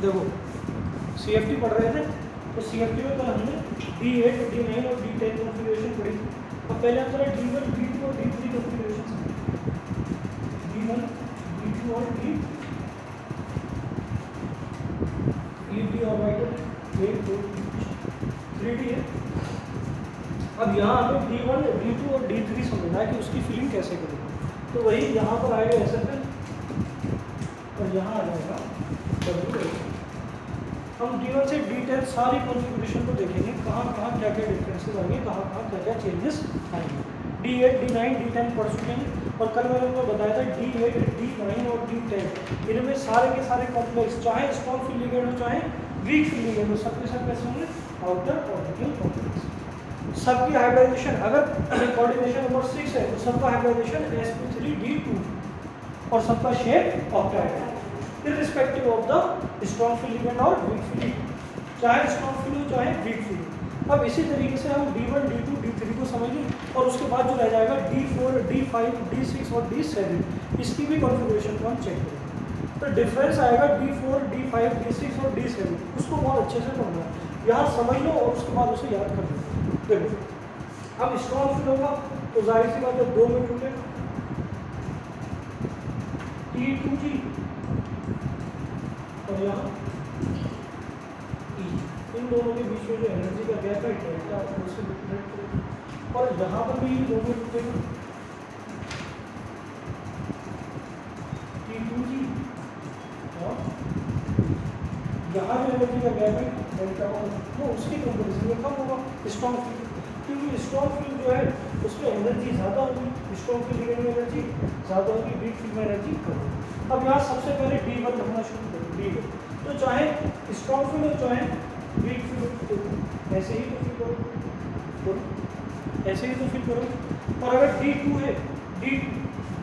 देखो CFT पढ़ रहे थे, तो CFT में कल हमने D8, D9 और D10 कॉन्फ़िगरेशन पढ़ी थी। अब पहले हम चला D1, D2 और D3 कॉन्फ़िगरेशन, D1, D2 और D ऑर्बिटल 1, 2, 3D है। अब यहाँ हमें D1, D2 और D3 समझना है कि उसकी फिलिंग कैसे करेंगे। तो वही यहाँ पर आएगा SFL और यहाँ आ जाएगा WL। हम D1 से D10 सारी कॉन्फ़िगरेशन को देखेंगे, कहाँ कहाँ क्या क्या डिफरेंसेस आएंगे, कहाँ कहाँ क्या क्या चेंजेस आएंगे। D8, D9, D10 पढ़ चुके हैं, और कल मैंने आपको बताया था D8, D9 और D10 इनमें सारे के सारे कॉम्प्लेक्स, चाहे स्ट्रॉन्ग फील्ड लिगेंड हो चाहे वीक फील्ड लिगेंड हो, सबके सब कैसे होंगे आउटर ऑर्बिटल कॉम्प्लेक्स। सबकी हाइब्रिडाइजेशन अगर कोऑर्डिनेशन नंबर 6 है तो सबका हाइब्रिडाइजेशन sp3d2 और सबका shape octahedral irrespective of the strong field ligand और वीक फील्ड, चाहे स्ट्रॉन्ग फील्ड हो चाहे वीक फील्ड। अब इसी तरीके से हम D1, D2, D3 को समझेंगे, और उसके बाद जो रह जाएगा D4, D5, D6 और D7 इसकी भी कॉन्फ़िगरेशन को हम चेक करेंगे। तो डिफरेंस आएगा D4, D5, D6 और D7, उसको बहुत अच्छे से पढ़ना है, यहाँ समझ लो और उसके बाद उसे याद कर लो। देखो अब स्ट्रॉन्ग फील्ड होगा तो जाहिर सी बात है 2 में टूटेगा, T2G और यहाँ E, इन दोनों के बीच में जो एनर्जी का गैप है डेल्टा, उससे डिफरेंट करेगा। और यहाँ पर भी 2 में टूटेगा, T2G और यहाँ जो एनर्जी का गैप है डेल्टा वो उसकी कंपेरिजन में कम होगा स्ट्रॉन्ग फील्ड, क्योंकि स्ट्रॉन्ग फील्ड जो है उसमें एनर्जी ज़्यादा होगी, स्ट्रॉन्ग फील्ड लिगेंड में एनर्जी ज़्यादा होगी, वीक फील्ड में एनर्जी कम होगी। अब यहाँ सबसे पहले D1 रखना शुरू करो, D1 तो चाहे स्ट्रॉन्ग फील्ड हो चाहे वीक फील्ड हो, तो ऐसे ही तो फील करो, ऐसे ही तो फील करो। और अगर D2 है, D2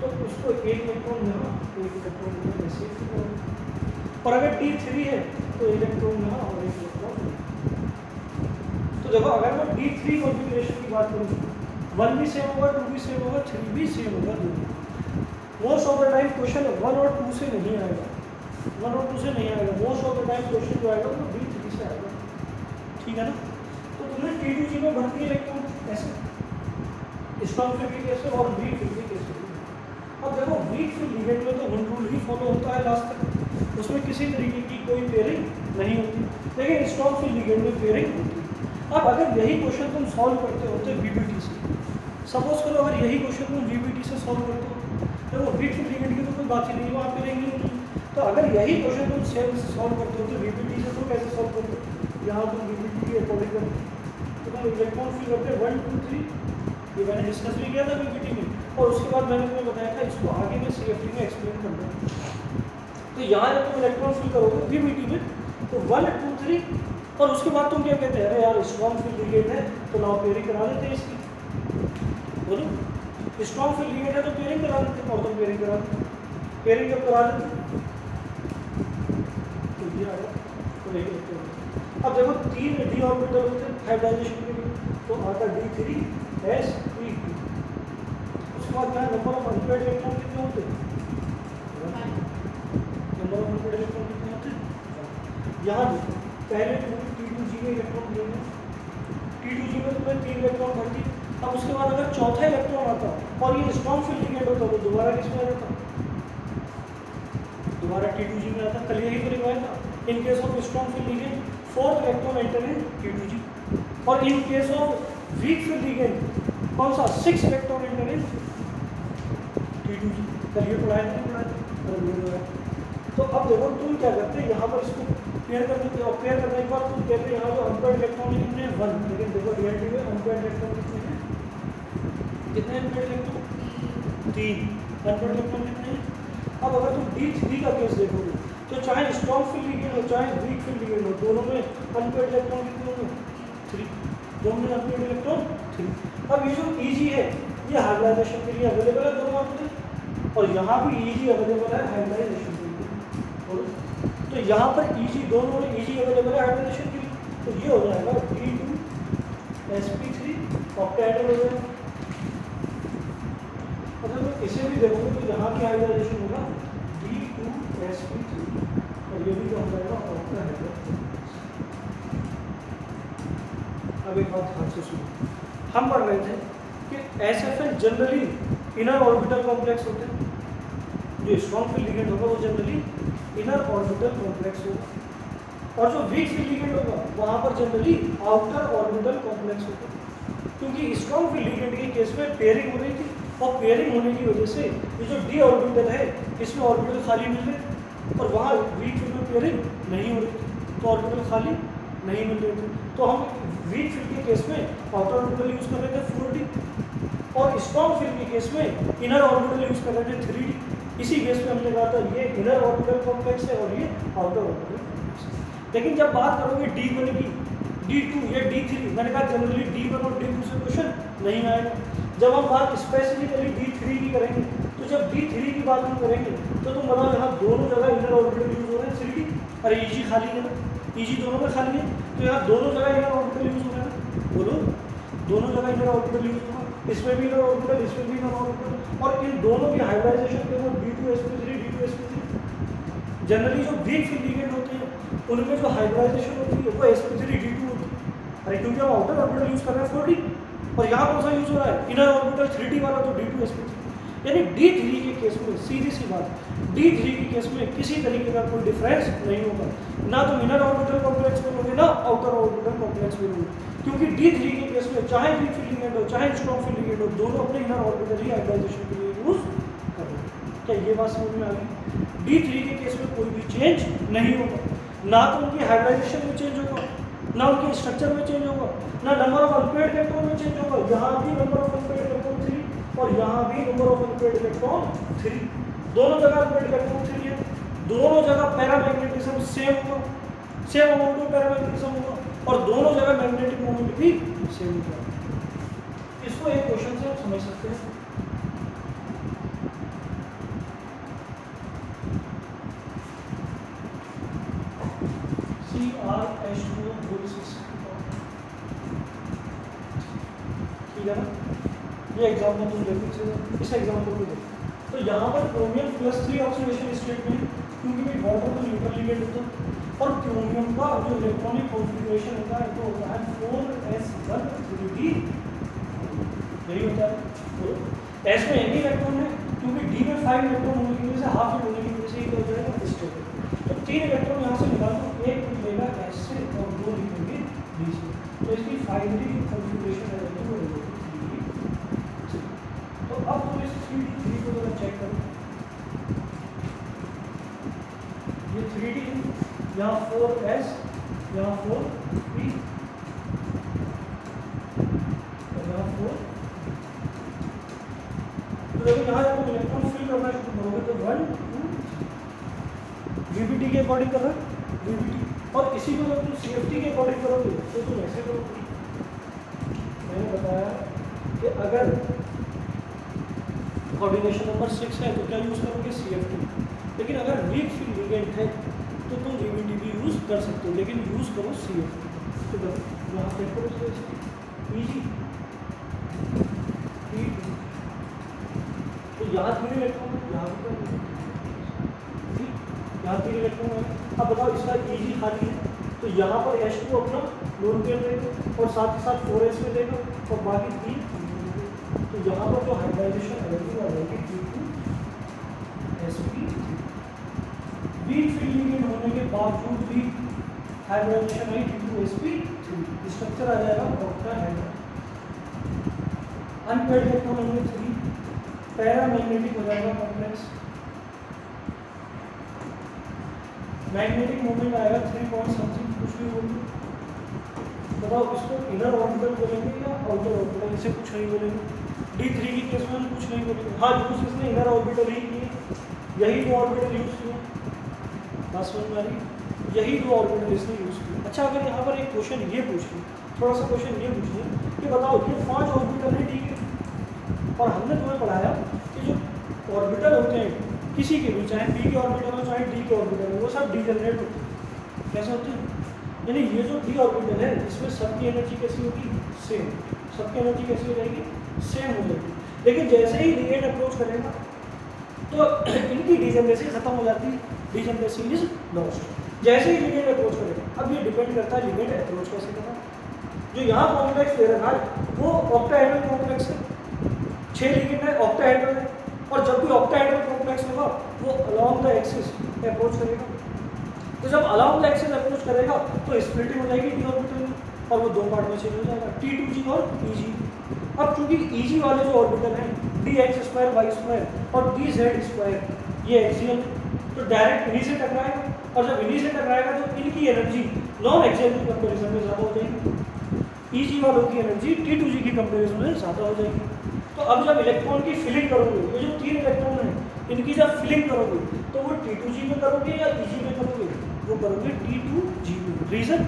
तो उसको एक इलेक्ट्रॉन यहाँ, एक इलेक्ट्रॉन यहाँ, ऐसे ही फील करो। और अगर D3 है तो इलेक्ट्रॉन यहाँ और एक इलेक्ट्रॉन। तो देखो अगर मैं D3 कॉन्फ़िगरेशन की बात करूँ, 1 भी सेम होगा, 2 भी सेम होगा, 3 भी सेम होगा, 2 भी। Most of the time question 1 और 2 से नहीं आएगा, 1 और 2 से नहीं आएगा, most of the time question जो आएगा वो D3 से आएगा, ठीक है ना। तो तुमने T2G में भर्ती इलेक्ट्रॉन ऐसे स्ट्रॉन्ग फील्ड कैसे और वीक फील्ड कैसे। अब देखो वीक फील्ड लिगेंड में तो वन रूल ही फॉलो होता है लास्ट तक, उसमें किसी तरीके की कोई पेयरिंग नहीं होती, लेकिन स्ट्रॉन्ग फील्ड लिगेंड में पेयरिंग होती है। अब अगर यही क्वेश्चन तुम सॉल्व करते होते VBT से, सपोज करो अगर यही क्वेश्चन तुम VBT से सॉल्व करते हो, तो वो वीक फील्ड लिगेंड की तो कोई बात ही नहीं, वहाँ पेयरिंग नहीं होती। तो अगर यही क्वेश्चन तुम सेम से सॉल्व करते हो तो VBT से तो कैसे सॉल्व करते हो, यहाँ तुम VBT की अकॉर्डिंग करते हो, तो तुम इलेक्ट्रॉन फील करते 1, 2, 3, ये मैंने डिस्कस भी किया था VBT में, और उसके बाद मैंने तुम्हें बताया था इसको आगे में CFT में एक्सप्लेन करना है। तो यहाँ जब तुम इलेक्ट्रॉन फील करोगे VBT में तो 1, 2, 3, और उसके बाद तुम क्या कहते हैं, अरे यार स्ट्रॉन्ग फील्ड लिगेंड है तो नाउ पेयरिंग करा देते हैं इसकी, बोलो स्ट्रॉन्ग फील्ड लिगेंड है तो पेयरिंग करा देते हैं, और तुम पेयरिंग करा देते, पेयरिंग जब करा देते तो ये आ गया। तो अब देखो 3 D ऑर्बिटल होते हैं हाइब्रिडाइजेशन के लिए, तो आता D3sp2, उसके बाद यहाँ नंबर ऑफ अनपेयर्ड इलेक्ट्रॉन कितने होते हैं, नंबर ऑफ अनपेयर्ड इलेक्ट्रॉन कितने होते हैं। यहाँ देखो पहले T2G में इलेक्ट्रॉन दिए, T2G में तुम्हें 3 इलेक्ट्रॉन भर्ती, अब उसके बाद अगर चौथा इलेक्ट्रॉन आता और ये स्ट्रॉन्ग फील्ड लिगेंड होता तो दोबारा किसमें आ जाता, दोबारा T2G में आता। कल यही तो रिवायत था, in case of strong field ligand 4th electron enter in T2G, और in case of week field ligand कौन सा 6 इलेक्ट्रॉन एंटर इन T2G। कल ये पढ़ाया था, तो अब देखो तुम क्या करते हैं, यहाँ पर इसको पेयर कर देते हो, और पेयर करने के बाद तुम कहते हैं यहाँ जो अनपेयर्ड इलेक्ट्रॉन कितने हैं 1, लेकिन देखो रियलिटी में अनपेयर्ड इलेक्ट्रॉन कितने हैं, कितने अनपेयर्ड इलेक्ट्रॉन 3, अनपेयर्ड इलेक्ट्रॉन कितने हैं। अब अगर तुम D3 का केस देखोगे तो चाहे स्ट्रॉन्ग फील्ड लिगेंड हो चाहे वीक फील्ड लिगेंड हो, दोनों में अनपेयर्ड इलेक्ट्रॉन कितने होंगे 3, दोनों में अनपेयर्ड इलेक्ट्रॉन 3। अब ये जो EG है ये हाइब्रिडाइजेशन के लिए अवेलेबल है दोनों आपके, और यहाँ भी EG अवेलेबल है हाइब्रिडाइजेशन के लिए, तो यहाँ पर EG दोनों में EG अवेलेबल है हाइब्रिडाइजेशन के लिए, तो ये हो जाएगा D2sp3 ऑक्टाहेड्रल हो जाएगा। अगर मैं इसे भी देखूँगा तो यहाँ की हाइब्रिडाइजेशन होगा D2sp3 और ये भी हो जाएगा अब एक बात ध्यान से सुनो, हम पढ़ रहे थे कि SFL generally inner orbital complex होते हैं, जो स्ट्रॉन्ग फील्ड लिगेंड होगा वो जनरली इनर ऑर्बिटल कॉम्प्लेक्स होगा, और जो वीक फील्ड लिगेंड होगा वहाँ पर जनरली आउटर ऑर्बिटल कॉम्प्लेक्स होगा। क्योंकि स्ट्रॉन्ग फील्ड लिगेंड के केस में पेयरिंग हो रही थी, और पेयरिंग होने की वजह से ये जो डी ऑर्बिटल है इसमें ऑर्बिटल खाली मिल रहे थे, और वहाँ वीक फील्ड में पेयरिंग नहीं हो रही थी, तो ऑर्बिटल खाली नहीं मिल रहे थे। तो हम वीक फील्ड के केस में आउटर ऑर्बिटल यूज कर रहे थे 4D, और स्ट्रॉन्ग फील्ड के केस में इनर ऑर्बिटल यूज कर रहे थे 3D। इसी बेस पे हमने कहा था ये इनर ऑर्बिटल कॉम्प्लेक्स है और ये आउटर ऑर्बिटल कॉम्प्लेक्स है। लेकिन जब बात करोगे D1 की, D2 या D3, मैंने कहा जनरली D1 और D2 से क्वेश्चन नहीं आएगा। जब हम बात स्पेसिफिकली D3 की करेंगे, तो जब D3 की बात हम करेंगे तो तुम बताओ यहाँ दोनों जगह इनर ऑर्बिटल यूज हो रहे हैं 3D, अरे EG खाली है ना, EG दोनों में खाली है, तो यहाँ दोनों जगह इनर ऑर्बिटल यूज हो रहे हैं, बोलो दोनों जगह इनर ऑर्बिटल यूज होगा, इसमें भी इनर ऑर्बिटल, इसमें भी इनर ऑर्बिटल, और इन दोनों की हाइब्रिडाइजेशन के वो D2sp3 D2sp3। जनरली जो वीक फील्ड लिगेंड होते हैं उनमें जो हाइब्रिडाइजेशन होती है वो sp3 D2 होती है, अरे क्योंकि हम आउटर ऑर्बिटल यूज कर रहे हैं 4D, और यहाँ कौन सा यूज हो रहा है इनर ऑर्बिटल 3D वाला, तो D2sp3। यानी D3 के केस में सीधी सी बात, D3 के केस में किसी तरीके का कोई डिफरेंस नहीं होगा, ना तुम इनर ऑर्बिटल कॉम्प्लेक्स में लोगे ना आउटर ऑर्बिटल कॉम्प्लेक्स में लोगे, क्योंकि D3 के केस में चाहे वीक फील्ड लिगेंड हो चाहे स्ट्रॉन्ग फील्ड लिगेंड हो, दोनों अपने इनर ऑर्बिटल ही हाइब्रिडाइजेशन के लिए यूज कर रहे हैं। क्या ये बात समझ में आ गई? D3 के केस में कोई भी चेंज नहीं होगा, ना तो उनकी हाइब्रिडाइजेशन में चेंज होगा, ना उनके स्ट्रक्चर में चेंज होगा, ना नंबर ऑफ अनपेयर्ड इलेक्ट्रॉन में चेंज होगा, यहाँ भी नंबर ऑफ अनपेयर्ड इलेक्ट्रॉन 3 और यहाँ भी नंबर ऑफ अनपेयर्ड इलेक्ट्रॉन 3, दोनों जगह अनपेयर्ड इलेक्ट्रॉन 3 है, दोनों जगह पैरामैग्नेटिज्म सेम होगा, सेम अमाउंट में पैरामैग्नेटिज्म होगा, और दोनों जगह मैग्नेटिक मोमेंट भी सेम होगा। इसको एक क्वेश्चन से आप समझ सकते हैं। ठीक है ना, ये एग्जाम्पल तुम देखो, इस एग्जाम्पल को देखो, तो यहाँ पर क्रोमियम +3 ऑक्सीडेशन स्टेट में, क्योंकि भाई वाटर तो न्यूट्रल लिगेंड होता है, और क्रोमियम का जो इलेक्ट्रॉनिक कॉन्फ़िगरेशन होता है तो होता है 4s1 3d, यही होता है। तो s में एक ही इलेक्ट्रॉन है, क्योंकि d में 5 इलेक्ट्रॉन होने की वजह से, हाफ फिल होने की वजह से ये हो जाएगा स्टेट। तो 3 इलेक्ट्रॉन यहाँ से निकाल दो, एक मिलेगा s से और 2 निकलेंगे d से, तो इसकी फाइनली कॉन्फ़िगरेशन है वो हो जाएगी 3d। तो अब तुम इस 3d को जरा चेक करो, ये 3d यहाँ 4s, यहाँ 4p, और यहाँ 4। तो देखो यहाँ जब तुम इलेक्ट्रॉन फिल करना शुरू करोगे तो 1 2 VBT के अकॉर्डिंग कर रहा है VBT, और इसी को जब तुम CFT के अकॉर्डिंग करोगे तो तुम ऐसे करोगे। मैंने बताया कि अगर कोऑर्डिनेशन नंबर 6 है तो क्या यूज़ करोगे CFT, लेकिन अगर वीक फील्ड लिगेंड है तो तुम VBT भी यूज़ कर सकते हो, लेकिन यूज़ करो CFT। तो यहाँ चेक करो EG, तो यहाँ 3 इलेक्ट्रॉन है, यहाँ भी यहाँ 3 इलेक्ट्रॉन है। अब बताओ इसका EG खाली है, तो यहाँ पर H2 अपना लोन पेयर देगा और साथ ही साथ 4s में देगा और बाकी 3, तो यहाँ पर जो हाइब्रिडाइजेशन एनर्जी आ जाएगी D2sp3। वीक फील्ड लिगेंड होने के बावजूद भी हाइब्रिडाइजेशन आई D2sp3, स्ट्रक्चर आ जाएगा ऑक्टाहेड्रल, अनपेयर्ड इलेक्ट्रॉन होंगे 3, पैरामैग्नेटिक हो जाएगा कॉम्प्लेक्स, मैग्नेटिक मोमेंट आएगा 3 पॉइंट समथिंग, कुछ भी बोलेंगे। बताओ इसको इनर ऑर्बिटल बोलेंगे या आउटर ऑर्बिटल, इसे कुछ नहीं बोलेंगे। D3 की केस में कुछ नहीं बोलेंगे, हाँ यूज इसने इनर ऑर्बिटल ही किए, यही 2 ऑर्बिटल यूज किए, बात समझ में आ रही, यही 2 ऑर्बिटल इसने यूज किए। अच्छा अगर यहाँ पर एक क्वेश्चन ये पूछ ले, थोड़ा सा क्वेश्चन ये पूछ ले कि बताओ ये 5 ऑर्बिटल है ठीक है, और हमने तुम्हें पढ़ाया कि जो ऑर्बिटल होते हैं किसी के भी, चाहे p के ऑर्बिटल हो चाहे d के ऑर्बिटल हो, वो सब डीजनरेट होते हैं। कैसे होते हैं? यानी ये जो d ऑर्बिटल है इसमें सबकी एनर्जी कैसी होगी? सेम। सबकी एनर्जी कैसी हो जाएगी? सेम हो जाएगी। लेकिन जैसे ही लिगेंड अप्रोच करेगा तो इनकी डीजनरेसी खत्म हो जाती है, डीजनरेसी इज लॉस्ट। जैसे ही लिगेंड अप्रोच करेगा, अब ये डिपेंड करता है लिगेंड अप्रोच कैसे करना। जो यहाँ कॉम्प्लेक्स दे रखा है वो ऑक्टाहेड्रल कॉम्प्लेक्स है, 6 लिगेंड है, ऑक्टाहेड्रल है, और जब भी ऑक्टाहेड्रल कॉम्प्लेक्स होगा वो अलोंग द एक्सिस अप्रोच करेगा। तो जब अलोंग द एक्सिस अप्रोच करेगा तो स्प्लिटिंग हो जाएगी डी ऑर्बिटल में, और वो 2 पार्ट में चेंज हो जाएगा, T2g और Eg। अब चूंकि Eg वाले जो ऑर्बिटल हैं dx2y2 और dz2 ये एक्सियल है, तो डायरेक्ट इन्हीं से टकराएगा, और जब इन्हीं से टकराएगा तो इनकी एनर्जी नॉन एक्सियल की कंपैरिजन में ज़्यादा हो जाएगी, Eg वालों की एनर्जी T2g की कंपैरिजन में ज़्यादा हो जाएगी। तो अब जब इलेक्ट्रॉन की फिलिंग करोगे, ये जो 3 इलेक्ट्रॉन हैं इनकी जब फिलिंग करोगे तो वो T2g में करोगे या Eg में करोगे, वो करोगे T2g में। रीज़न,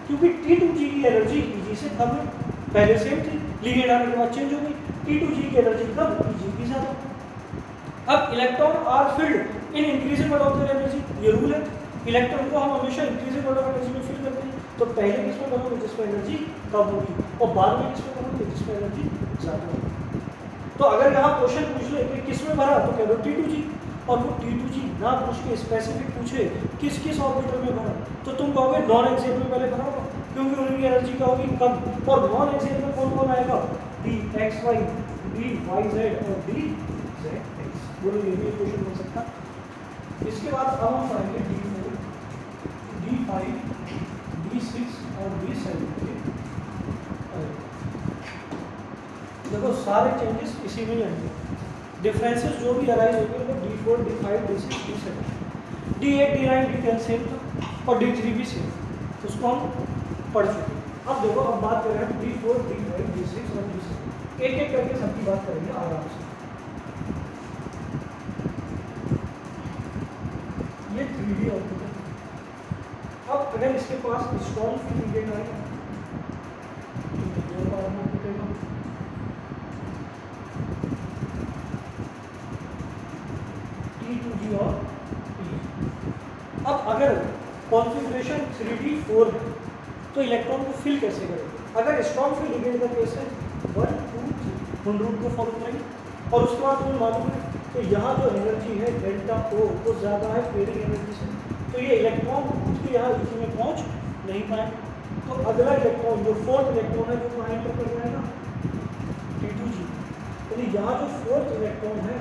क्योंकि T2g की एनर्जी Eg से कम है, पहले सेम थी, लिगेंड आने के बाद चेंज हो गई, T2g की एनर्जी कम, Eg की ज़्यादा। अब electron are filled in increasing order of their energy, ये रूल है, इलेक्ट्रॉन को हम हमेशा इंक्रीजिंग ऑर्डर ऑफ एनर्जी में फिल करते हैं। तो पहले किसमें करोगे जिसमें एनर्जी कम होगी, और बाद में किसमें करोगे जिसमें एनर्जी ज़्यादा होगी। तो अगर यहाँ क्वेश्चन पूछ ले कि किसमें भरा तो कह दो T2g, और वो T2g ना पूछ के स्पेसिफिक पूछे किस किस ऑर्बिटल में भरा तो तुम कहोगे नॉन एक्सियल में पहले भरा होगा, क्योंकि उनकी एनर्जी क्या होगी कम, और नॉन एक्सियल में कौन कौन आएगा, dxy, dyz और dzx। बोलो ये भी क्वेश्चन बन सकता। इसके बाद अब हम पढ़ेंगे D4, D5, D6 और D7 के। देखो सारे चेंजेस इसी में ही आएंगे, डिफरेंसेस जो भी अराइज होंगे वो D4, D5, D6, D7, D8, D9, D10 same था, और D3 भी सेम, उसको हम पढ़ चुके हैं। अब देखो अब बात कर रहे हैं D4, D5, D6 और D7, एक एक करके सबकी बात करेंगे आराम से। ये 3D ऑर्बिटल, अब अगर इसके पास स्ट्रॉन्ग फील्ड लिगेंड आएगा तो ऑर्बिटल T2g और P। अब अगर कॉन्फ़िगरेशन 3D4 है तो इलेक्ट्रॉन को फिल कैसे करेंगे, अगर स्ट्रॉन्ग फील्ड लिगेंड का केस है 1, 2, 3 रूट को फॉलो करेंगे, और उसके बाद तुम्हें मालूम है तो यहाँ जो एनर्जी है डेल्टा O वो ज़्यादा है पेयरिंग एनर्जी से, तो ये इलेक्ट्रॉन खुद के यहाँ इसी में पहुँच नहीं पाएंगे। तो अगला इलेक्ट्रॉन जो 4th इलेक्ट्रॉन है वो कहाँ एंटर कर जाएगा, T2g, यानी यहाँ जो 4th इलेक्ट्रॉन है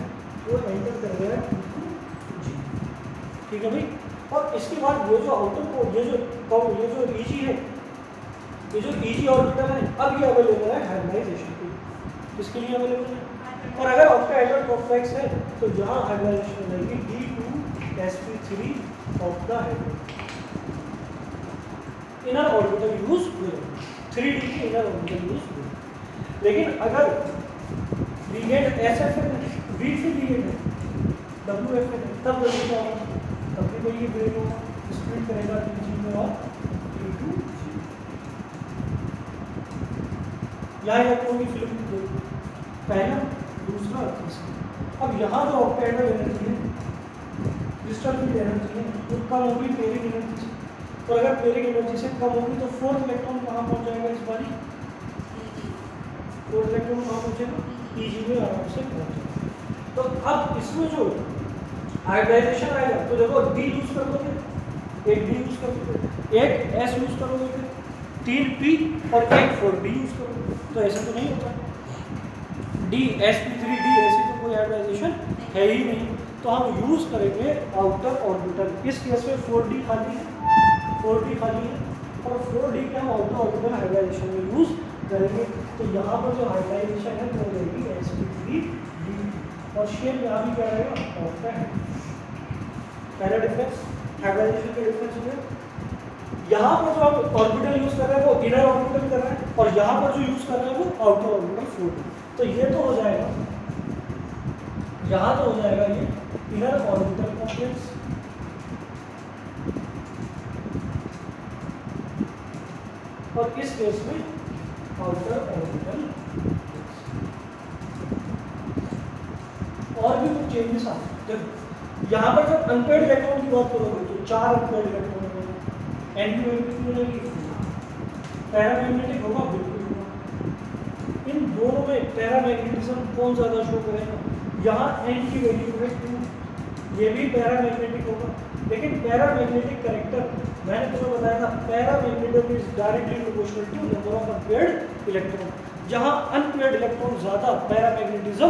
वो एंटर कर रहा है T2g, ठीक है भाई। और इसके बाद ये जो आउटर कोर, ये जो Eg है, ये जो Eg ऑर्बिटल है, अब ये अवेलेबल है हाइब्रिडाइजेशन के लिए, इसके लिए अवेलेबल है। और अगर ऑक्टाहेड्रल कॉम्प्लेक्स है तो यहाँ हाइब्रिडाइजेशन रहेगी D2sp3 octahedral, inner orbital use हुए, 3D की इनर ऑर्बिटल यूज हुए। लेकिन अगर लिगेंड SF है, वीक लिगेंड है, WF है, तब क्या होगा, तब भी वही ब्रेक होगा, स्प्लिट करेगा T2g में और T2g, यहाँ इलेक्ट्रॉन की फिल्म पहला, दूसरा, तीसरा। अब यहाँ जो ऑक्टाहेड्रल एनर्जी है, क्रिस्टल फील्ड एनर्जी है, वो कम होगी पेयरिंग एनर्जी से, और अगर पेयरिंग एनर्जी से कम होगी तो 4th इलेक्ट्रॉन कहाँ पहुँच जाएगा इस बारी, 4th इलेक्ट्रॉन कहाँ पहुँचेगा, Eg में आराम से पहुँच जाएगा। तो अब इसमें जो हाइब्रिडाइजेशन आएगा तो देखो D यूज कर लोगे, एक D यूज कर लोगे, एक S यूज करोगे, फिर 3 P और एक 4D यूज करोगे, तो ऐसा तो नहीं होता, DsP3D ऐसी तो कोई हाइब्रिडाइजेशन है ही नहीं, तो हम यूज करेंगे आउटर ऑर्बिटल। इस केस में 4D खाली है, 4D खाली है, और 4D के हम आउटर ऑर्बिटल हाइब्रिडाइजेशन में यूज करेंगे। तो यहाँ पर जो हाइब्रिडाइजेशन है वो रहेगी sp3d, और शेप यहाँ भी क्या रहेगा, ऑक्टाहेड्रल। पहला डिफरेंस हाइब्रिडाइजेशन के डिफरेंस हो गया। यहाँ पर जो हम ऑर्बिटल यूज कर रहे हैं वो इनर ऑर्बिटल कर रहे हैं, और यहाँ पर जो यूज कर रहे हैं वो आउटर ऑर्बिटल 4D। तो ये तो हो जाएगा, यहाँ तो हो जाएगा ये इनर ऑर्बिटल कॉम्प्लेक्स, और इस केस में आउटर ऑर्बिटल। और भी कुछ चेंजेस आते हैं, जब यहाँ पर जब अनपेड इलेक्ट्रॉन की बात करोगे तो 4 अनपेड इलेक्ट्रॉन होंगे, एंटीमैग्नेटिक हो जाएगी, पैरामैग्नेटिक होगा, बिल्कुल होगा। इन दोनों में पैरामैग्नेटिज्म कौन ज़्यादा शो करेगा, यहाँ n की वैल्यू है 2, ये भी पैरामैग्नेटिक होगा, लेकिन पैरामैग्नेटिक कैरेक्टर मैंने तुम्हें जाएगा paramagnetism is directly proportional to number of unpaired electron. जहां अनपेयर्ड इलेक्ट्रॉन ज्यादा पैरामैग्नेटिज्म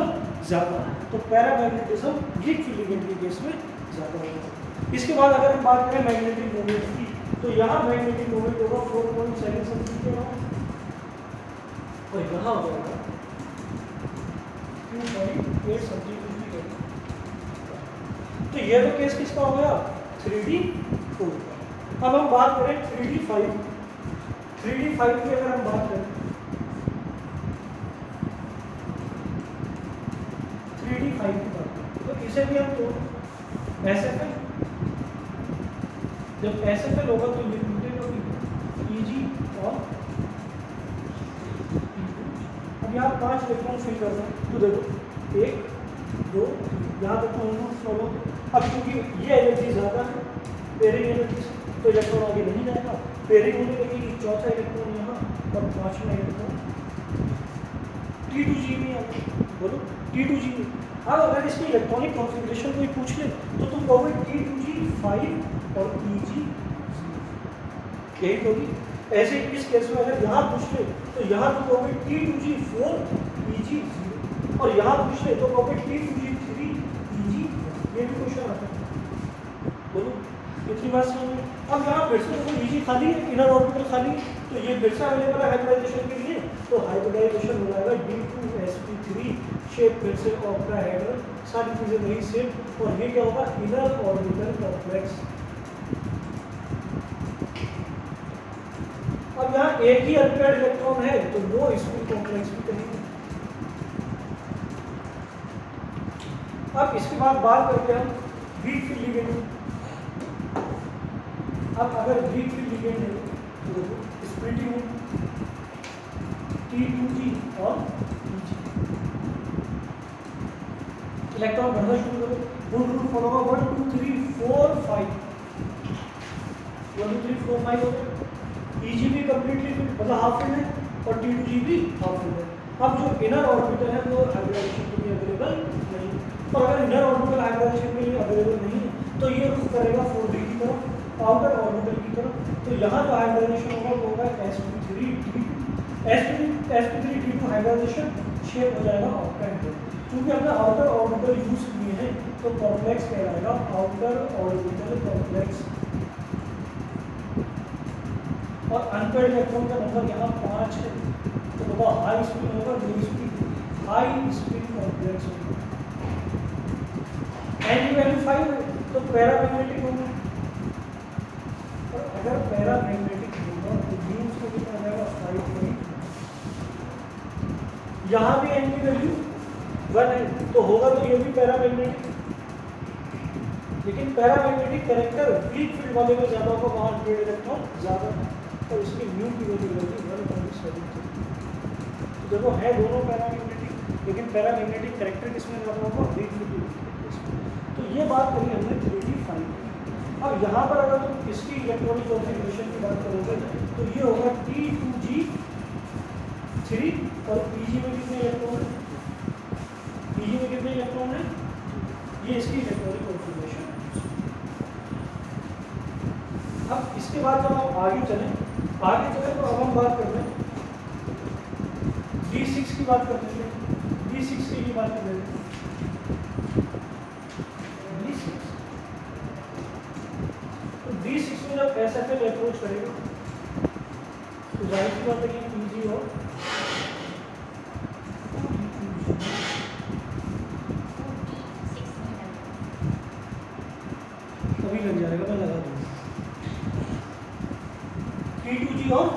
ज्यादा, तो पैरामैग्नेटिज्म वीक फील्ड लिगेंड के केस में ज्यादा होगा। इसके बाद अगर हम बात करें मैग्नेटिक मोमेंट की, तो यहाँ मैग्नेटिक मोमेंट होगा 4.7 सेंटीमीटर और यहाँ हो जाएगा 2.8 सेंटीमीटर। तो ये तो केस किसका हो गया 3D4 का। अब हम बात करें 3D5। 3D5 की अगर हम बात करें 3D5 की बात करें तो इसे भी हम तो SFL, जब SFL होगा तो ये म्यूटेट होगी EG और अब यहाँ 5 इलेक्ट्रॉन फिल करना है तो देखो 1 2 यहाँ तक तो फॉलो। अब क्योंकि ये एनर्जी ज़्यादा है पेयरिंग एनर्जी से, तो इलेक्ट्रॉन आगे नहीं जाएगा, पेयरिंग होने लगेगी, चौथा इलेक्ट्रॉन यहाँ और पांचवा इलेक्ट्रॉन T2G में आएगा। बोलो T2G में। अब अगर इसकी इलेक्ट्रॉनिक कॉन्फ़िगरेशन कोई पूछ ले तो तुम कहोगे T2G5 और EG, यही होगी। ऐसे इस केस में अगर यहाँ पूछ ले तो यहाँ तुम कहोगे T2G4 EG0 और यहाँ पूछ ले तो कहोगे T2G3 EG। ये भी क्वेश्चन आता है। बोलो कितनी बार समझ में। अब यहाँ फिर से कोई EG खाली है, इनर ऑर्बिटल खाली है, तो ये फिर से अवेलेबल है हाइब्रिडाइजेशन के लिए, तो हाइब्रिडाइजेशन हो जाएगा D2sp3 शेप फिर से ऑक्टाहेड्रल, सारी चीजें वही सेम। और ये क्या होगा इनर ऑर्बिटल कॉम्प्लेक्स। अब यहाँ एक ही अनपेयर्ड इलेक्ट्रॉन है तो लो स्पिन कॉम्प्लेक्स भी कहेंगे। अब इसके बाद बात करते हैं हम वीक फील्ड लिगेंड। अब अगर वीक फील्ड लिगेंड है तो देखो स्प्लिटिंग है T2G और EG, इलेक्ट्रॉन बढ़ना शुरू करो, गुड रूल फॉलो होगा 1 2 3 4 5 1 2 3 4 5 हो गया। EG भी कंप्लीटली मतलब हाफ फील्ड है और T2G भी हाफ फील्ड है। अब जो इनर ऑर्बिटल है वो हाइब्रिडाइजेशन के लिए अवेलेबल नहीं, और अगर इनर ऑर्बिटल हाइब्रिडाइजेशन के लिए अवेलेबल नहीं है तो ये रुख करेगा 4D की तरफ, आउटर ऑर्बिटल की तरफ। तो यहाँ जो हाइब्रिडाइजेशन होगा वो होगा sp3d2, sp3d2 हाइब्रिडाइजेशन शेप हो जाएगा ऑक्टेहेड्रल। क्योंकि हमने आउटर ऑर्बिटल यूज किए हैं तो कॉम्प्लेक्स कहलाएगा आउटर ऑर्बिटल कॉम्प्लेक्स। और अनपेयर्ड इलेक्ट्रॉन का नंबर यहाँ 5 है, तो बताओ हाई स्पिन होगा लो स्पिन, हाई स्पिन कॉम्प्लेक्स होगा। एन की वैल्यू 5 है तो पैरामैग्नेटिक होगा, और अगर पैरामैग्नेटिक होगा तो न्यूज को कितना जाएगा 5। यहाँ भी एन की वैल्यू 1 है तो होगा तो ये भी पैरामैग्नेटिक, लेकिन पैरामैग्नेटिक कैरेक्टर वीक फील्ड वाले में ज्यादा होगा, वहाँ अनपेयर्ड इलेक्ट्रॉन ज्यादा है, और इसकी म्यू की वैल्यू होगी 1.73। तो देखो है दोनों पैरामैग्नेटिक, लेकिन पैरामैग्नेटिक कैरेक्टर किसमें ज्यादा होगा वीक फील्ड। तो ये बात करी हमने 3D5। अब यहाँ पर अगर तुम इसकी इलेक्ट्रॉनिक कॉन्फ़िगरेशन की बात करोगे तो ये होगा T2G3 और EG में कितने इलेक्ट्रॉन है, EG में कितने इलेक्ट्रॉन है, ये इसकी इलेक्ट्रॉनिक कॉन्फ़िगरेशन है। अब इसके बाद जब हम आगे चलें तो अब हम बात करते हैं D6 की बात करते हैं। D6 की बात करते हैं। D6 में जब SFL अप्रोच करेगा तो जाहिर सी बात है कि EG और अभी लग जाएगा, मैं लगा दूंगा T2G और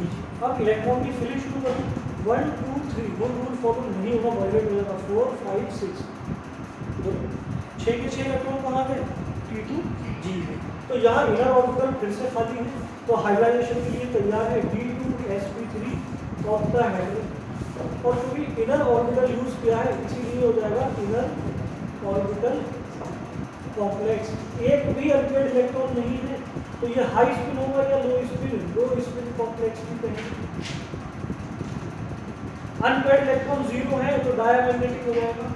EG। अब इलेक्ट्रॉन की फिलिंग शुरू कर दूँ 1 2 3, वो रूल फॉलो नहीं होगा, वायलेट हो जाएगा 4 5 6, 6 के 6 इलेक्ट्रॉन कहाँ गए T2G में। तो यहाँ इनर ऑर्बिटल फिर से खाली है तो हाइब्रिडाइजेशन के लिए तैयार है D2sp3 ऑक्टाहेड्रल, और क्योंकि इनर ऑर्बिटल यूज किया है इसीलिए हो जाएगा इनर ऑर्बिटल कॉम्प्लेक्स। एक भी अनपेयर्ड इलेक्ट्रॉन नहीं है तो ये हाई स्पिन होगा या लो स्पिन कॉम्प्लेक्स भी कहेंगे। अनपेयर्ड इलेक्ट्रॉन 0 है तो डायमैग्नेटिक हो जाएगा,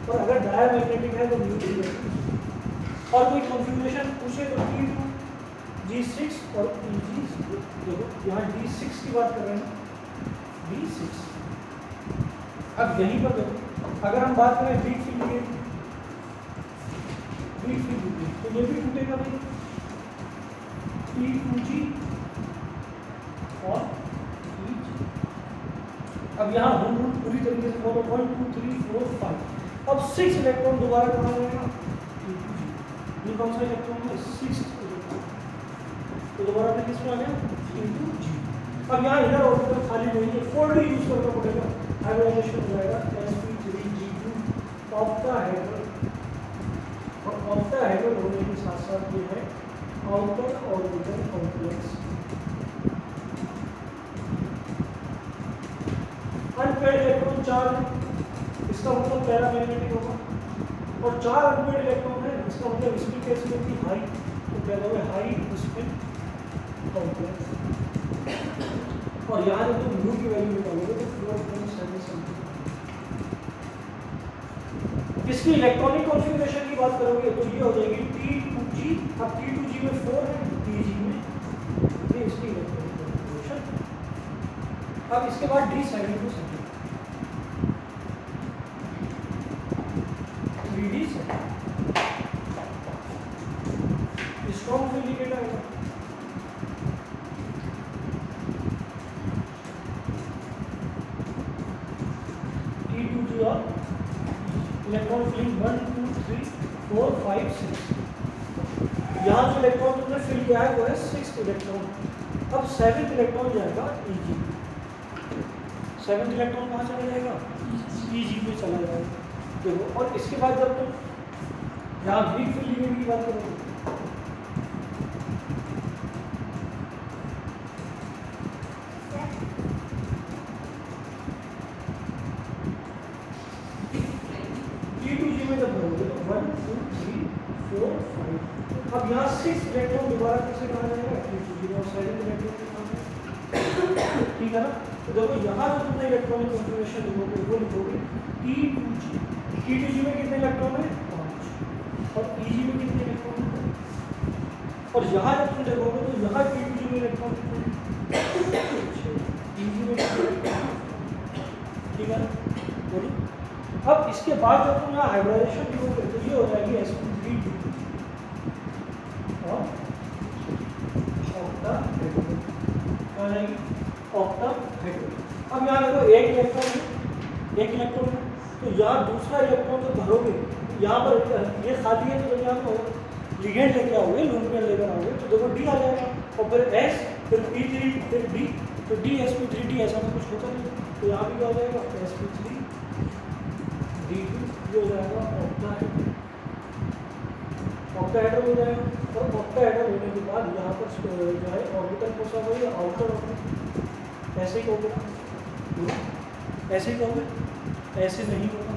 और अगर डायमैग्नेटिक है तो म्यूटेट। और कोई कॉन्फ़िगरेशन पूछे तो T2 और Eg 0। देखो यहाँ D6 की बात कर रहे हैं, D6। अब यहीं पर देखो, अगर हम बात करें week field ligand, week field ligand तो ये भी टूटेगा भाई, T2G और Eg। अब यहाँ होम रूल पूरी तरीके से फॉलो, 1 2 3 4 5। अब 6 इलेक्ट्रॉन दोबारा कहाँ जाएगा, T2G। ये कौन सा इलेक्ट्रॉन है, 6 इलेक्ट्रॉन, तो दोबारा पे किसमें आ गया, T2G। अब यहाँ इधर ऑर्बिटल खाली नहीं है, 4D यूज करना पड़ेगा, हाइब्रिडाइजेशन हो जाएगा sp3G2 ऑक्टाहेड्रल। और ऑक्टाहेड्रल होने के साथ साथ ये है outer orbital complex. Unpaired electron 4 है, इसका मतलब पैरामैग्नेटिक होगा, और 4 अनपेड इलेक्ट्रॉन है, इसका मतलब स्पिन कैसी होगी, हाई, तो कहते हैं हाई स्पिन कॉम्प्लेक्स। और यहाँ जब तुम म्यू की वैल्यू निकालोगे तो 4.7 इसकी इलेक्ट्रॉनिक कॉन्फ़िगरेशन की बात करोगे तो ये हो जाएगी T2G। अब T2G में 4 है, Tg में ये इसकी इलेक्ट्रॉनिक कॉन्फ़िगरेशन। अब इसके बाद D7 को समझो, 3D7 स्ट्रॉन्ग फील्ड लिगेंड आएगा। T2G और इलेक्ट्रॉन फिलिंग 1 2 3 4 5 6। यहाँ जो इलेक्ट्रॉन तुमने फिल किया है वो है 6 इलेक्ट्रॉन। अब 7th इलेक्ट्रॉन जाएगा Eg। 7th इलेक्ट्रॉन कहाँ चला जाएगा, Eg पे चला जाएगा। देखो, और इसके बाद जब तुम यहाँ वीक फील्ड लिगेंड की बात करोगे, T2G में जब भरोगे तो 1 2 3 4 5। अब यहाँ 6 इलेक्ट्रॉन दोबारा कैसे कहा जाएगा, T2G और 7th इलेक्ट्रॉन के साथ, ठीक है ना। तो देखो यहाँ जो तुमने इलेक्ट्रॉनिक कॉन्फ़िगरेशन लिखोगे वो लिखोगे T2G। T2G में कितने इलेक्ट्रॉन है, 5, और Eg में कितने इलेक्ट्रॉन है, और यहाँ जब तुम देखोगे तो यहाँ T2G में इलेक्ट्रॉन कितने हैं, 6, Eg में कितने, ठीक है ना। बोलिए, अब इसके बाद जब तुम यहाँ हाइब्रिडाइजेशन लिखोगे तो ये हो जाएगी sp3 और ऑक्टाहेड्रल, क्या हो जाएगी, ऑक्टाहेड्रल। अब यहाँ देखो एक इलेक्ट्रॉन है, तो यहाँ दूसरा इलेक्ट्रॉन जो भरोगे, यहाँ पर ये खाली है, तो जब यहाँ पर लिगेंड लेके आओगे, लूमिनल लेकर आओगे तो देखो D आ जाएगा, और फिर S, फिर P3, फिर D, तो D sp3D ऐसा तो कुछ होता नहीं, तो यहाँ भी क्या हो जाएगा, sp3 D2 हो जाएगा ऑक्टाहेड्रल, ऑक्टाहेड्रल हो जाएगा। और ऑक्टाहेड्रल होने के बाद यहाँ पर जो है ऑर्बिटल कौन सा होगा, आउटर ऑर्बिटल। ऐसे ही कहोगे ना, ऐसे ही कहोगे, ऐसे नहीं होगा।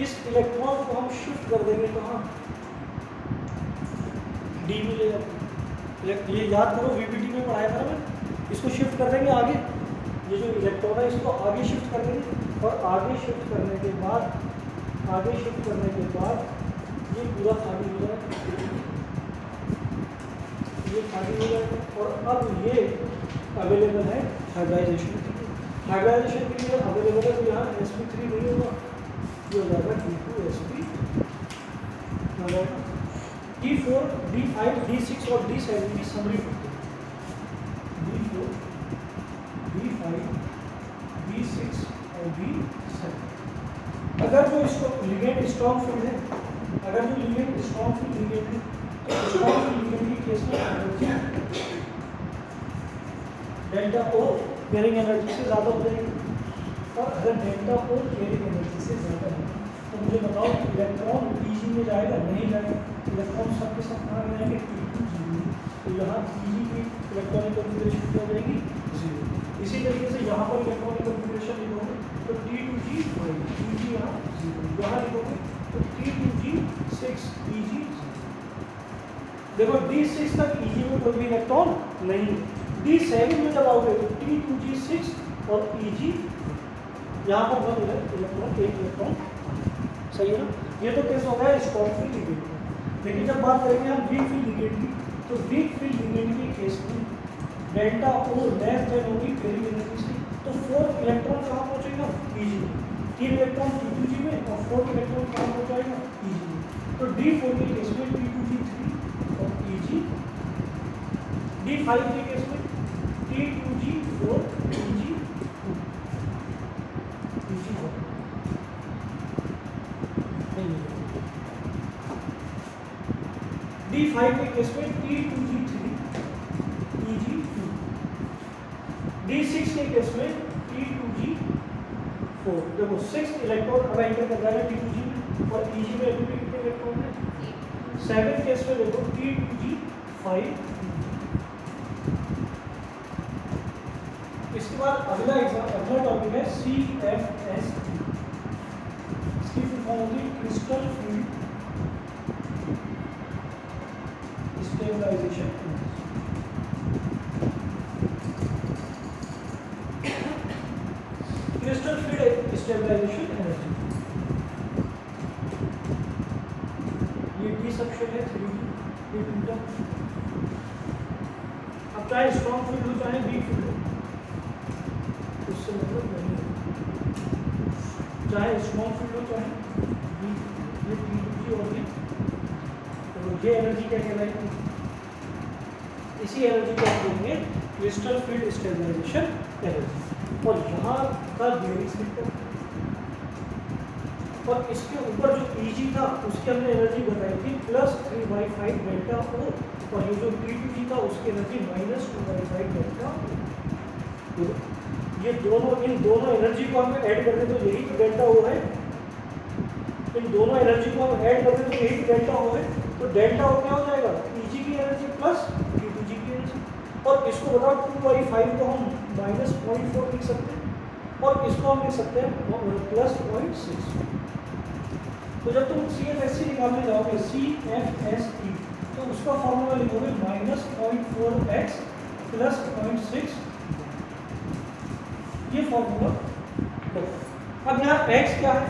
इस इलेक्ट्रॉन को हम शिफ्ट कर देंगे कहाँ, D में ले जाते हैं। ये याद करो, VPT में पढ़ाया था मैं, इसको शिफ्ट कर देंगे आगे, ये जो इलेक्ट्रॉन है इसको आगे शिफ्ट कर देंगे, और आगे शिफ्ट करने के बाद ये पूरा खाली हो जाएगा, ये खाली हो जाएगा। और अब ये अवेलेबल है हाइब्रिडाइजेशन के लिए, अवेलेबल है, तो यहाँ sp3 नहीं होगा, ये हो जाएगा D2sp, D4 D5 D6 और D7 की समरी करते हैं, D4 D5 D6 और D7। अगर जो इसको लिगेंड स्ट्रॉन्ग फील्ड है, तो स्ट्रॉन्ग फील्ड लिगेंड की केस में energy delta O caring energy से ज़्यादा हो जाएगी, और अगर डेल्टा O केयरिंग एनर्जी से ज़्यादा है तो मुझे बताओ इलेक्ट्रॉन Eg में जाएगा, नहीं जाएगा, इलेक्ट्रॉन सबके साथ कहाँ जाएंगे, T2G में, तो यहाँ Eg की इलेक्ट्रॉनिक कॉन्फ़िगरेशन क्या हो जाएगी, 0। इसी तरीके से यहाँ पर इलेक्ट्रॉनिक कॉन्फ़िगरेशन लिखोगे तो T2G Eg यहाँ 0, यहाँ लिखोगे तो T2G 6 Eg 0। देखो D6 तक Eg में कोई भी इलेक्ट्रॉन नहीं है, D7 में जब आओगे तो T2G 6 और Eg यहाँ पर 1 इलेक्ट्रॉन, 1 इलेक्ट्रॉन, सही है ना। ये तो केस हो गया स्ट्रॉन्ग फील्ड लिगेंड। लेकिन जब बात करेंगे हम वीक फील्ड लिगेंड की, तो वीक फील्ड लिगेंड के केस में डेल्टा ओ लेस देन होगी फेरिक एनर्जी से, तो 4 इलेक्ट्रॉन कहाँ पहुँचेगा Eg में, 3 इलेक्ट्रॉन T2G में और 4 इलेक्ट्रॉन कहाँ पहुँचाएगा Eg में। तो D4 के केस में T2G3 और Eg, D5 के केस में T2G4 Eg2 D5 के केस में T2G3 Eg2, D6 के केस में T2G4। देखो 6 इलेक्ट्रॉन अब एंटर कर जाएगा T2G में और Eg में अभी भी कितने इलेक्ट्रॉन है 7 केस में देखो T2G5। इसके बाद अगला टॉपिक है CFSE, इसकी फुल फॉर्म होगी crystal field stabilization. Crystal field stabilization energy, ये डी सबशेल है 3D ये। अब चाहे स्ट्रॉन्ग फील्ड हो चाहे वीक फील्ड हो, उससे मतलब नहीं, चाहे स्ट्रॉन्ग फील्ड हो चाहे वीक, ये T2G और ये एनर्जी क्या कहलाएगी, इसी एनर्जी को हम बोलेंगे क्रिस्टल फील्ड स्टेबलाइजेशन एनर्जी। और यहाँ का बेरिंग सिस्टम और इसके ऊपर जो Eg था उसकी हमने एनर्जी बताई थी +3/5 डेल्टा O, और ये जो T2G था उसकी एनर्जी -2/5 डेल्टा O। ये दोनों, इन दोनों एनर्जी को हम ऐड कर दें तो यही तो डेल्टा O है, इन दोनों एनर्जी को हम ऐड कर दें तो यही डेल्टा O है। तो डेल्टा O क्या हो जाएगा Eg की एनर्जी प्लस T2G की एनर्जी, और इसको बताओ 2/5 को हम -0.4 लिख सकते हैं और इसको हम लिख सकते हैं +0.6। तो जब तुम CFSE निकालने जाओगे CFSE तो उसका फॉर्मूला लिखोगे -0.4x + 0.6, ये फॉर्मूला। अब यहाँ x क्या है,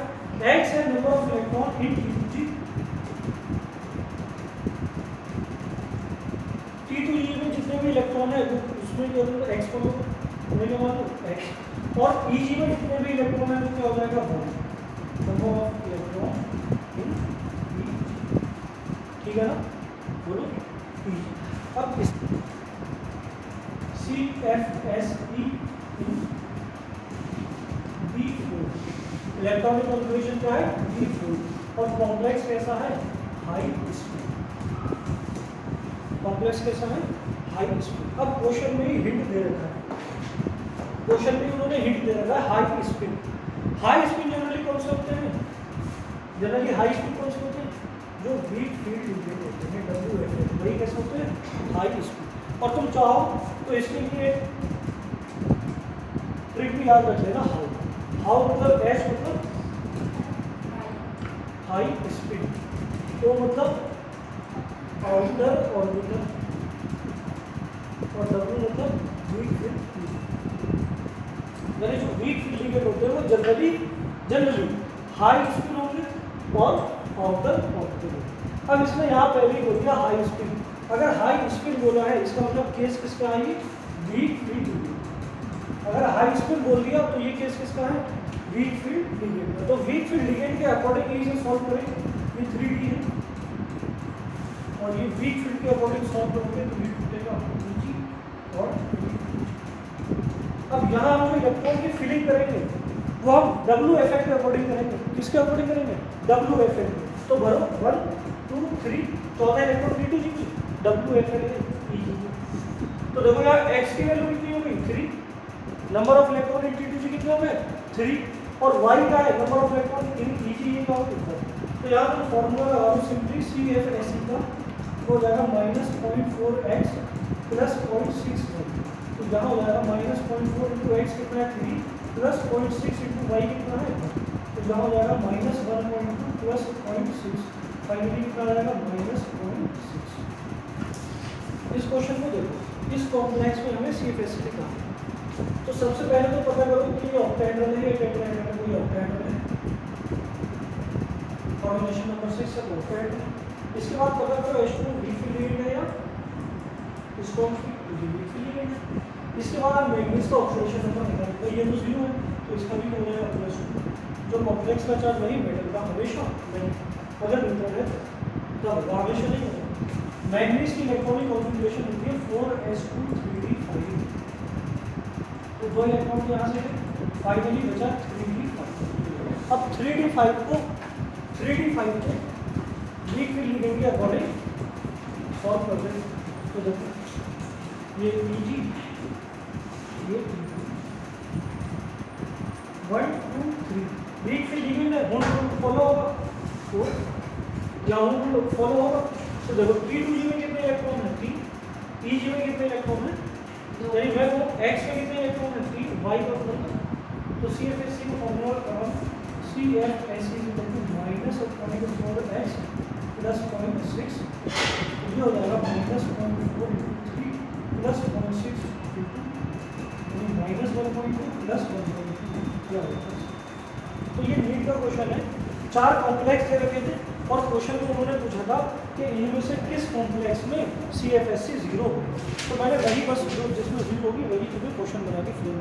x है number of electron in T2G। T2G में जितने भी इलेक्ट्रॉन है उसमें क्या होगा x को x, और Eg में जितने भी इलेक्ट्रॉन है तो क्या हो जाएगा 1 number of electron in Eg, ठीक है ना, बोलो Eg। अब इस CFSE इन D4, इलेक्ट्रॉनिक कॉन्फ़िगरेशन क्या है D4, और कॉम्प्लेक्स कैसा है हाई स्पीड, कॉम्प्लेक्स कैसा है हाई स्पीड। अब क्वेश्चन में ही हिंट दे रखा है, क्वेश्चन में उन्होंने हिंट दे रखा है high speed. High speed generally कौन से होते हैं, जनरली हाई स्पीड कौन से होते हैं, जो वीक फील्ड लिंकेज होते हैं WF, वही कैसे होते हैं हाई स्पीड। और तुम चाहो तो इसके लिए ट्रिक भी याद रख लेना, हाउ मतलब एच मतलब हाई स्पीड, तो मतलब आउटर ऑर्बिटल, और W मतलब वीक फील्ड। यानी जो वीक फील्ड लिंकेज होते हैं वो जनरली हाई स्पीड होंगे और आउटर ऑर्बिटल। अब इसने यहाँ पहले ही बोल दिया हाई स्पीड। अगर हाई स्पीड बोला है इसका मतलब केस किसका आएगी वीक फील्ड। अगर हाई स्पीड बोल दिया तो ये केस किसका है वीक फील्ड लिगेंड। तो वीक फील्ड लिगेंड के अकॉर्डिंग इसे सॉल्व करें, ये 3D है और ये वीक फील्ड के अकॉर्डिंग सॉल्व करोगे तो ये टूटेगा Eg और अब यहाँ हम जो इलेक्ट्रॉन की फीलिंग करेंगे वो हम W इफेक्ट के अकॉर्डिंग करेंगे। किसके अकॉर्डिंग करेंगे W इफेक्ट। तो भरो 1 2 3 14 इलेक्ट्रॉन T2G की W इफेक्ट Eg। तो देखो यार x की वैल्यू कितनी होगी 3, number of electron in T2G कितने होंगे 3, और y का है number of electron in Eg ये क्या होगा। तो यहाँ पर फॉर्मूला लगा दो सिंपली CFSE का हो जाएगा -0.4x + 0.61। तो यहाँ हो जाएगा -0.4 × x कितना है 3 + 0.6 × y कितना है, तो यहाँ हो जाएगा -1.2 + 0.6, फाइनली कितना आ जाएगा -0.6। इस क्वेश्चन को देखो, इस कॉम्प्लेक्स में हमें CFSE लिखना है। तो सबसे पहले तो पता करो कि ये ऑक्टेहेड्रल है या टेट्राहेड्रल है। कोई ऑक्टेहेड्रल है, कॉम्बिनेशन नंबर 6 से ऑक्टेहेड्रल। इसके बाद पता करो H2 वीक फील्ड लिगेंड है या स्ट्रॉन्ग फील्ड तो ये वीक फील्ड लिगेंड है। इसके बाद मैग्नीज का ऑक्सीडेशन नंबर निकालते हैं, ये तो 0 है तो इसका भी हो जाएगा +2। जो कॉम्प्लेक्स का चार्ज वही मेटल का हमेशा नहीं, अगर न्यूट्रल है तब होगा, हमेशा नहीं होगा। मैग्नीज की इलेक्ट्रॉनिक कॉन्फ़िगरेशन होती है 4s2 3d5, तो 2 इलेक्ट्रॉन यहाँ से फाइनली बचा 3d5। अब 3d5 को वीक फील्ड लिगेंड के अकॉर्डिंग सॉल्व करते हैं। तो देखो ये Eg, ये 1 2 3 वीक फील्ड लिगेंड है, होम फॉलो होगा तो या होम फॉलो होगा। तो देखो P2G में कितने इलेक्ट्रॉन है 3, Eg में कितने इलेक्ट्रॉन है, यानी मैं वो X में कितने इलेक्ट्रॉन है 3, Y का मतलब तो CFSC का फॉर्मूला CFSC -(x + 0.6) ये हो जाएगा -0.4 × 3 + 0.6 × 2 यानी -1.2 + 1.2। तो ये नीट का क्वेश्चन है, 4 कॉम्प्लेक्स दे रखे थे और क्वेश्चन में उन्होंने पूछा था कि इनमें से किस कॉम्प्लेक्स में CFSC 0 हो। तो मैंने वही बस जो जिसमें 0 होगी वही तुम्हें क्वेश्चन बना के फिर